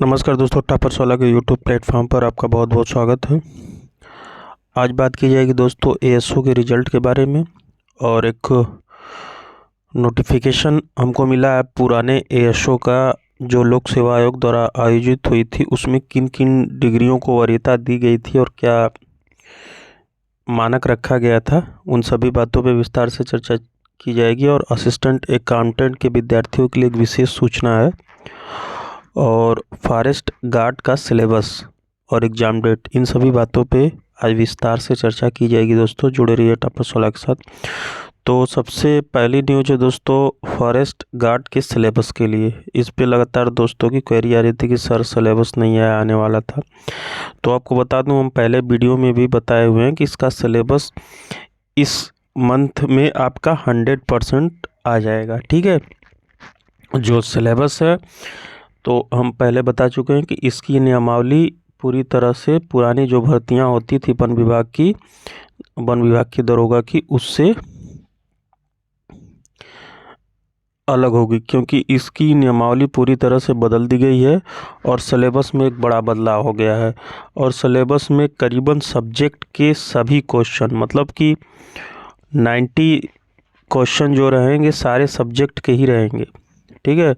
नमस्कार दोस्तों, टॉपर 16 के यूट्यूब प्लेटफॉर्म पर आपका बहुत बहुत स्वागत है। आज बात की जाएगी दोस्तों एएसओ के रिज़ल्ट के बारे में। और एक नोटिफिकेशन हमको मिला है पुराने एएसओ का, जो लोक सेवा आयोग द्वारा आयोजित हुई थी। उसमें किन किन डिग्रियों को वरीयता दी गई थी और क्या मानक रखा गया था, उन सभी बातों पर विस्तार से चर्चा की जाएगी। और असिस्टेंट अकाउंटेंट के विद्यार्थियों के लिए एक विशेष सूचना है। और फॉरेस्ट गार्ड का सिलेबस और एग्ज़ाम डेट, इन सभी बातों पे आज विस्तार से चर्चा की जाएगी। दोस्तों जुड़े रहिए टॉपर 16 के साथ। तो सबसे पहली न्यूज़ है दोस्तों फॉरेस्ट गार्ड के सिलेबस के लिए। इस पे लगातार दोस्तों की क्वेरी आ रही थी कि सर सिलेबस नहीं आया, आने वाला था। तो आपको बता दूं, हम पहले वीडियो में भी बताए हुए हैं कि इसका सिलेबस इस मंथ में आपका 100% आ जाएगा। ठीक है, जो सिलेबस है तो हम पहले बता चुके हैं कि इसकी नियमावली पूरी तरह से पुरानी जो भर्तियां होती थी वन विभाग की दरोगा की, उससे अलग होगी, क्योंकि इसकी नियमावली पूरी तरह से बदल दी गई है और सिलेबस में एक बड़ा बदलाव हो गया है। और सिलेबस में करीबन सब्जेक्ट के सभी क्वेश्चन, मतलब कि 90 क्वेश्चन जो रहेंगे सारे सब्जेक्ट के ही रहेंगे। ठीक है,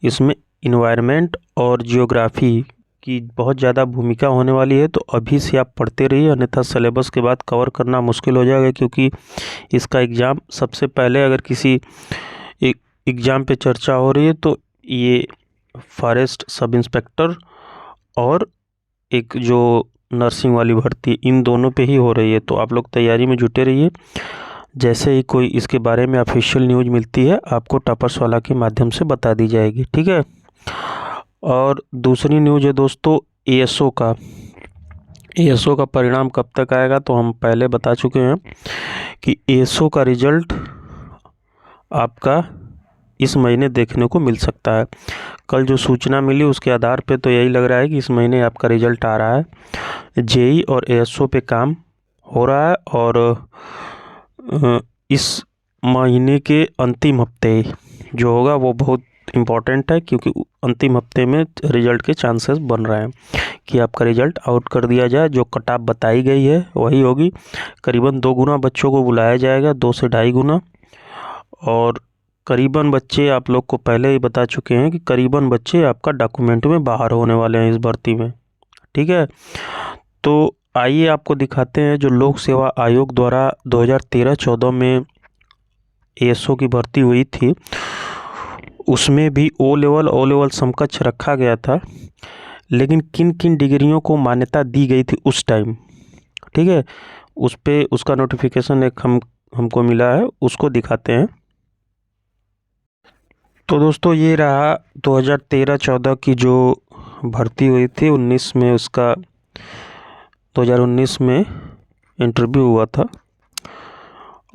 इसमें इन्वायरमेंट और जियोग्राफी की बहुत ज़्यादा भूमिका होने वाली है। तो अभी से आप पढ़ते रहिए, अन्यथा सिलेबस के बाद कवर करना मुश्किल हो जाएगा। क्योंकि इसका एग्ज़ाम सबसे पहले अगर किसी एक एग्ज़ाम पे चर्चा हो रही है तो ये फॉरेस्ट सब इंस्पेक्टर और एक जो नर्सिंग वाली भर्ती, इन दोनों पे ही हो रही है। तो आप लोग तैयारी में जुटे रहिए। जैसे ही कोई इसके बारे में ऑफिशियल न्यूज़ मिलती है आपको टॉपर्स वाला के माध्यम से बता दी जाएगी। ठीक है, और दूसरी न्यूज़ है दोस्तों एएसओ का। एएसओ का परिणाम कब तक आएगा, तो हम पहले बता चुके हैं कि एएसओ का रिजल्ट आपका इस महीने देखने को मिल सकता है। कल जो सूचना मिली उसके आधार पे तो यही लग रहा है कि इस महीने आपका रिजल्ट आ रहा है। जेई और एएसओ पे काम हो रहा है और इस महीने के अंतिम हफ्ते जो होगा वो बहुत इम्पॉर्टेंट है, क्योंकि अंतिम हफ्ते में रिजल्ट के चांसेस बन रहे हैं कि आपका रिजल्ट आउट कर दिया जाए। जो कट ऑफ बताई गई है वही होगी। करीबन 2 गुना बच्चों को बुलाया जाएगा, 2 से 2.5 गुना। और करीबन बच्चे, आप लोग को पहले ही बता चुके हैं कि करीबन बच्चे आपका डॉक्यूमेंट में बाहर होने वाले हैं इस भर्ती में। ठीक है, तो आइए आपको दिखाते हैं जो लोक सेवा आयोग द्वारा 2013-14 में एएसओ की भर्ती हुई थी, उसमें भी ओ लेवल समकक्ष रखा गया था। लेकिन किन किन डिग्रियों को मान्यता दी गई थी उस टाइम, ठीक है, उस पे उसका नोटिफिकेशन एक हमको मिला है, उसको दिखाते हैं। तो दोस्तों ये रहा 2013-14 की जो भर्ती हुई थी। 19 में उसका 2019 में इंटरव्यू हुआ था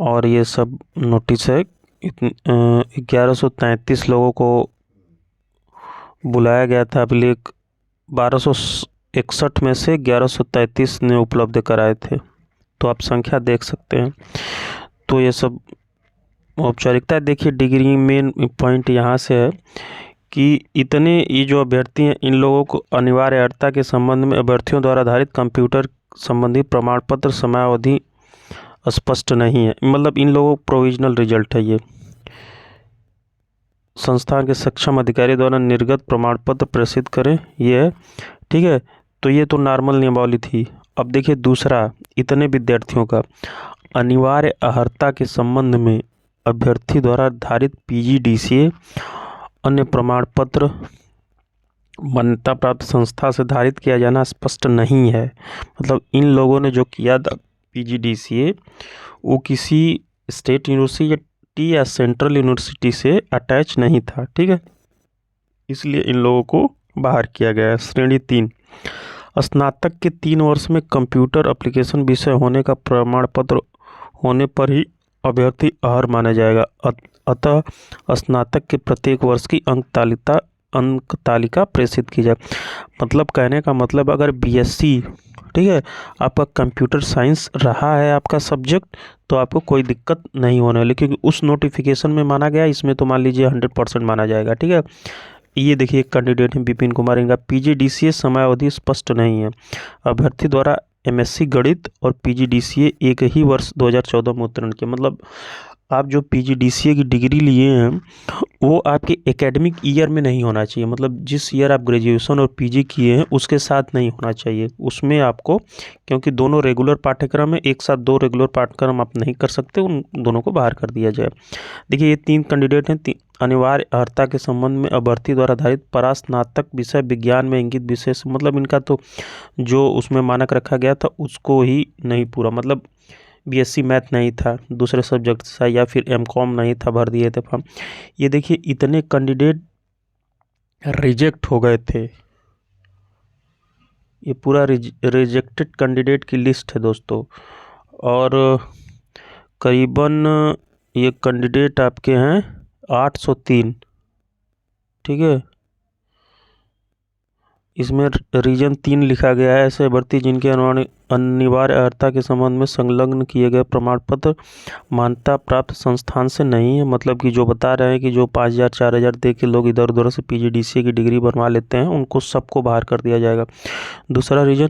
और ये सब नोटिस है। 1133 लोगों को बुलाया गया था। अभी 1261 में से 1133 ने उपलब्ध कराए थे। तो आप संख्या देख सकते हैं। तो ये सब औपचारिकता। देखिए डिग्री मेन पॉइंट यहाँ से है कि इतने ये जो अभ्यर्थी हैं इन लोगों को अनिवार्य अर्हता के संबंध में अभ्यर्थियों द्वारा आधारित कंप्यूटर संबंधी प्रमाण पत्र समयावधि स्पष्ट नहीं है। मतलब इन लोगों को प्रोविजनल रिजल्ट है। ये संस्थान के सक्षम अधिकारी द्वारा निर्गत प्रमाण पत्र प्रेषित करें, ये है। ठीक है, तो ये तो नॉर्मल नियमावली थी। अब देखिए दूसरा, इतने विद्यार्थियों का अनिवार्य अर्हता के संबंध में अभ्यर्थी द्वारा धारित पीजीडीसीए अन्य प्रमाण पत्र मान्यता प्राप्त संस्था से धारित किया जाना स्पष्ट नहीं है। मतलब इन लोगों ने जो किया था पीजीडीसीए, वो किसी स्टेट यूनिवर्सिटी या सेंट्रल यूनिवर्सिटी से अटैच नहीं था। ठीक है, इसलिए इन लोगों को बाहर किया गया है। श्रेणी 3, स्नातक के 3 वर्ष में कंप्यूटर एप्लीकेशन विषय होने का प्रमाण पत्र होने पर ही अभ्यर्थी अर्ह माना जाएगा। अतः स्नातक के प्रत्येक वर्ष की अंक तालिका प्रेषित की जाए। मतलब कहने का मतलब, अगर बीएससी, ठीक है, आपका कंप्यूटर साइंस रहा है आपका सब्जेक्ट, तो आपको कोई दिक्कत नहीं होने वाली, क्योंकि उस नोटिफिकेशन में माना गया। इसमें तो मान लीजिए 100% माना जाएगा। ठीक है, ये देखिए एक कैंडिडेट है विपिन कुमार, इनका पीजीडीसीए समयावधि स्पष्ट नहीं है। अभ्यर्थी द्वारा एमएससी गणित और पीजीडीसीए एक ही वर्ष 2014 में उत्तीर्ण किया। मतलब आप जो पीजीडीसीए की डिग्री लिए हैं वो आपके एकेडमिक ईयर में नहीं होना चाहिए। मतलब जिस ईयर आप ग्रेजुएशन और पीजी किए हैं उसके साथ नहीं होना चाहिए उसमें आपको, क्योंकि दोनों रेगुलर पाठ्यक्रम है, एक साथ दो रेगुलर पाठ्यक्रम आप नहीं कर सकते, उन दोनों को बाहर कर दिया जाए। देखिए ये 3 कैंडिडेट हैं। अनिवार्य अर्हता के संबंध में अभ्यर्थी द्वारा आधारित परास्नातक विषय विज्ञान में इंगित विषय से, मतलब इनका तो जो उसमें मानक रखा गया था उसको ही नहीं पूरा, मतलब बीएससी मैथ नहीं था, दूसरे सब्जेक्ट था, या फिर एमकॉम नहीं था, भर दिए थे फॉर्म। ये देखिए इतने कैंडिडेट रिजेक्ट हो गए थे। ये पूरा रिजेक्टेड कैंडिडेट की लिस्ट है दोस्तों। और करीबन ये कैंडिडेट आपके हैं 803, ठीक है। इसमें रीजन 3 लिखा गया है, ऐसे अभ्यर्थी जिनके अनिवार्य अर्हता के संबंध में संलग्न किए गए प्रमाण पत्र मान्यता प्राप्त संस्थान से नहीं है। मतलब कि जो बता रहे हैं कि जो 5000 4000 दे के लोग इधर उधर से पीजीडीसीए की डिग्री बनवा लेते हैं उनको सबको बाहर कर दिया जाएगा। दूसरा रीजन,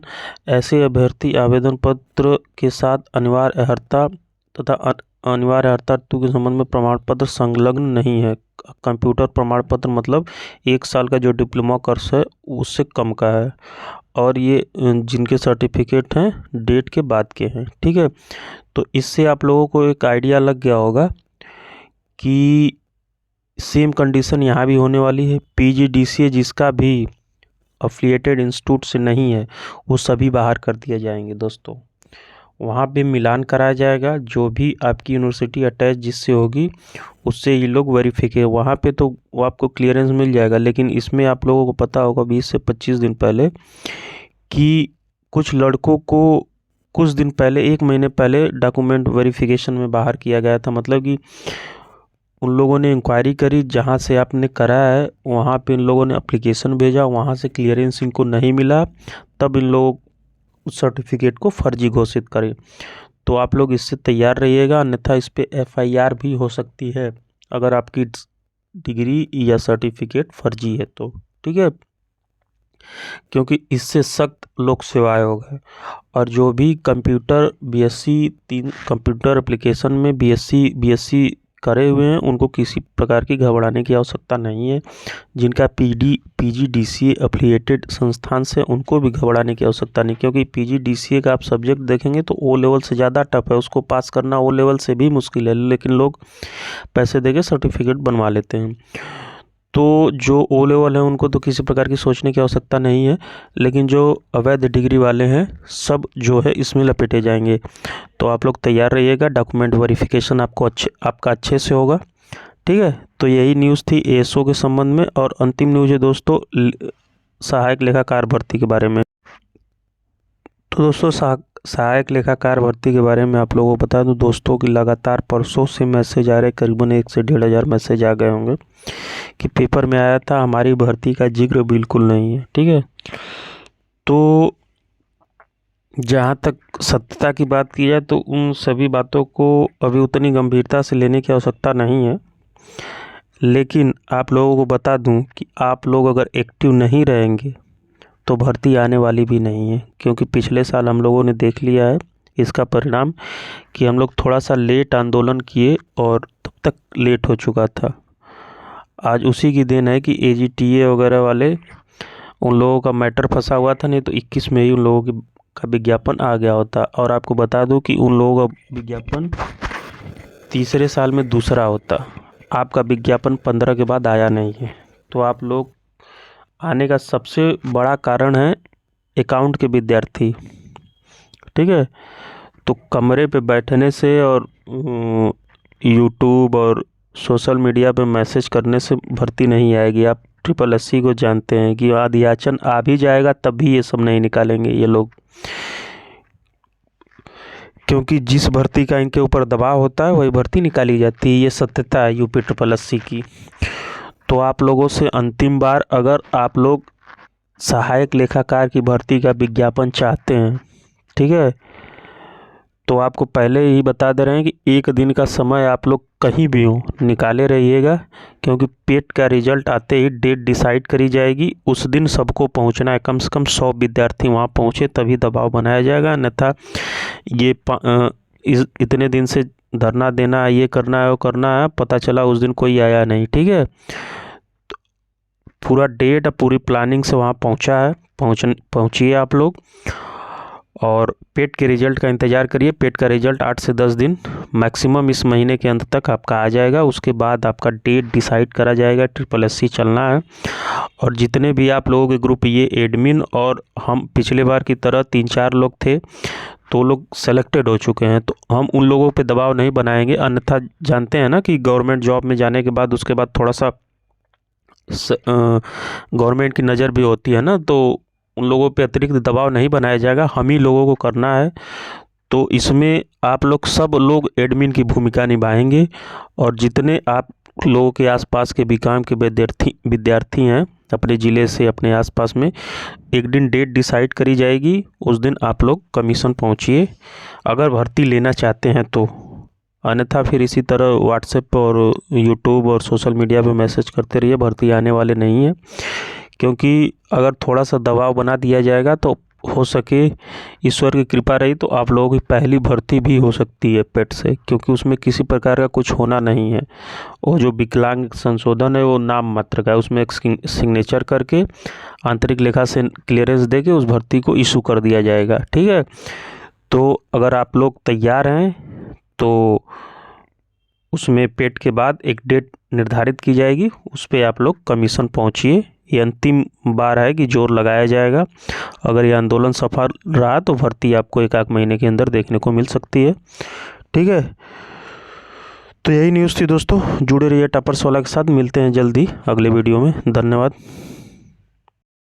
ऐसे अभ्यर्थी आवेदन पत्र के साथ अनिवार्य अर्हता तथा अनिवार्य अर्हता के संबंध में प्रमाण पत्र संलग्न नहीं है। कंप्यूटर प्रमाण पत्र मतलब 1 साल का जो डिप्लोमा कोर्स है उससे कम का है, और ये जिनके सर्टिफिकेट हैं डेट के बाद के हैं, ठीक है। तो इससे आप लोगों को एक आइडिया लग गया होगा कि सेम कंडीशन यहाँ भी होने वाली है। पीजीडीसीए जिसका भी अफिलिएटेड इंस्टीट्यूट से नहीं है वो सभी बाहर कर दिए जाएंगे दोस्तों। वहाँ पे मिलान कराया जाएगा, जो भी आपकी यूनिवर्सिटी अटैच जिससे होगी उससे ये लोग वेरीफिके, वहाँ पे तो वो आपको क्लियरेंस मिल जाएगा। लेकिन इसमें आप लोगों को पता होगा 20 से 25 दिन पहले कि कुछ लड़कों को कुछ दिन पहले, 1 महीने पहले डॉक्यूमेंट वेरिफिकेशन में बाहर किया गया था। मतलब कि उन लोगों ने इंक्वायरी करी, जहाँ से आपने कराया है वहाँ पे इन लोगों ने एप्लीकेशन भेजा, वहाँ से क्लियरेंस इनको नहीं मिला, तब इन लोग उस सर्टिफिकेट को फर्जी घोषित करें। तो आप लोग इससे तैयार रहिएगा, अन्यथा इस पे एफआईआर भी हो सकती है अगर आपकी डिग्री या सर्टिफिकेट फर्जी है तो, ठीक है। क्योंकि इससे सख्त लोक सेवा आयोग है। और जो भी कंप्यूटर बीएससी 3 कंप्यूटर एप्लीकेशन में बीएससी करे हुए हैं उनको किसी प्रकार की घबराने की आवश्यकता नहीं है। जिनका पीजीडीसीए एफिलिएटेड संस्थान से उनको भी घबराने की आवश्यकता नहीं, क्योंकि पीजीडीसीए का आप सब्जेक्ट देखेंगे तो ओ लेवल से ज़्यादा टफ है, उसको पास करना ओ लेवल से भी मुश्किल है, लेकिन लोग पैसे देके सर्टिफिकेट बनवा लेते हैं। तो जो ओ लेवल है उनको तो किसी प्रकार की सोचने की आवश्यकता नहीं है, लेकिन जो अवैध डिग्री वाले हैं सब जो है इसमें लपेटे जाएंगे। तो आप लोग तैयार रहिएगा, डॉक्यूमेंट वेरिफिकेशन आपका अच्छे से होगा, ठीक है। तो यही न्यूज़ थी एएसओ के संबंध में। और अंतिम न्यूज़ है दोस्तों सहायक लेखाकार भर्ती के बारे में। तो दोस्तों सहायक लेखाकार भर्ती के बारे में आप लोगों को बता दूं दोस्तों कि लगातार परसों से मैसेज आ रहे, करीबन 1 से 1,500 मैसेज आ गए होंगे कि पेपर में आया था, हमारी भर्ती का जिक्र बिल्कुल नहीं है, ठीक है। तो जहाँ तक सत्यता की बात की जाए तो उन सभी बातों को अभी उतनी गंभीरता से लेने की आवश्यकता नहीं है। लेकिन आप लोगों को बता दूं कि आप लोग अगर एक्टिव नहीं रहेंगे तो भर्ती आने वाली भी नहीं है, क्योंकि पिछले साल हम लोगों ने देख लिया है इसका परिणाम कि हम लोग थोड़ा सा लेट आंदोलन किए और तब तक लेट हो चुका था। आज उसी की देन है कि एजीटीए वगैरह वाले उन लोगों का मैटर फंसा हुआ था, नहीं तो 21 में ही उन लोगों का विज्ञापन आ गया होता। और आपको बता दूं कि उन लोगों का विज्ञापन तीसरे साल में दूसरा होता, आपका विज्ञापन 15 के बाद आया नहीं है। तो आप लोग आने का सबसे बड़ा कारण है अकाउंट के विद्यार्थी, ठीक है। तो कमरे पे बैठने से और यूट्यूब और सोशल मीडिया पे मैसेज करने से भर्ती नहीं आएगी। आप SSSC को जानते हैं कि आधियाचन आ भी जाएगा तब भी ये सब नहीं निकालेंगे ये लोग, क्योंकि जिस भर्ती का इनके ऊपर दबाव होता है वही भर्ती निकाली जाती है। ये सत्यता है यूपी SSSC की। तो आप लोगों से अंतिम बार, अगर आप लोग सहायक लेखाकार की भर्ती का विज्ञापन चाहते हैं, ठीक है, तो आपको पहले ही बता दे रहे हैं कि 1 दिन का समय आप लोग कहीं भी हो निकाले रहिएगा, क्योंकि पेट का रिजल्ट आते ही डेट डिसाइड करी जाएगी। उस दिन सबको पहुंचना है, कम से कम 100 विद्यार्थी वहां पहुंचे तभी दबाव बनाया जाएगा, अन्यथा ये इतने दिन से धरना देना है, ये करना है, वो करना है, पता चला उस दिन कोई आया नहीं। ठीक है, तो पूरा डेट पूरी प्लानिंग से वहाँ पहुँचा है, पहुँचिए आप लोग और पेट के रिज़ल्ट का इंतज़ार करिए। पेट का रिज़ल्ट 8 से 10 दिन मैक्सिमम इस महीने के अंत तक आपका आ जाएगा। उसके बाद आपका डेट डिसाइड करा जाएगा। SSSC चलना है और जितने भी आप लोगों के ग्रुप, ये एडमिन और हम पिछले बार की तरह 3-4 लोग थे तो लोग सेलेक्टेड हो चुके हैं, तो हम उन लोगों पे दबाव नहीं बनाएंगे। अन्यथा जानते हैं ना कि गवर्नमेंट जॉब में जाने के बाद उसके बाद थोड़ा सा गवर्नमेंट की नज़र भी होती है ना, तो उन लोगों पे अतिरिक्त दबाव नहीं बनाया जाएगा, हम ही लोगों को करना है। तो इसमें आप लोग सब लोग एडमिन की भूमिका निभाएंगे और जितने आप लोगों के आसपास के बीकॉम के विद्यार्थी हैं अपने ज़िले से, अपने आसपास में, एक दिन डेट डिसाइड करी जाएगी, उस दिन आप लोग कमीशन पहुंचिए अगर भर्ती लेना चाहते हैं तो। अन्यथा फिर इसी तरह व्हाट्सएप और यूट्यूब और सोशल मीडिया पे मैसेज करते रहिए, भर्ती आने वाले नहीं है। क्योंकि अगर थोड़ा सा दबाव बना दिया जाएगा तो हो सके, ईश्वर की कृपा रही तो आप लोगों की पहली भर्ती भी हो सकती है पेट से, क्योंकि उसमें किसी प्रकार का कुछ होना नहीं है। वो जो विकलांग संशोधन है वो नाम मात्र का है, उसमें एक सिग्नेचर करके आंतरिक लेखा से क्लियरेंस दे के उस भर्ती को इशू कर दिया जाएगा। ठीक है, तो अगर आप लोग तैयार हैं तो उसमें पेट के बाद एक डेट निर्धारित की जाएगी, उस पर आप लोग कमीशन पहुंचिए। ये अंतिम बार है कि जोर लगाया जाएगा। अगर ये आंदोलन सफल रहा तो भर्ती आपको 1-8 महीने के अंदर देखने को मिल सकती है। ठीक है, तो यही न्यूज़ थी दोस्तों। जुड़े रहिए टॉपर्स वाला के साथ, मिलते हैं जल्दी अगले वीडियो में। धन्यवाद।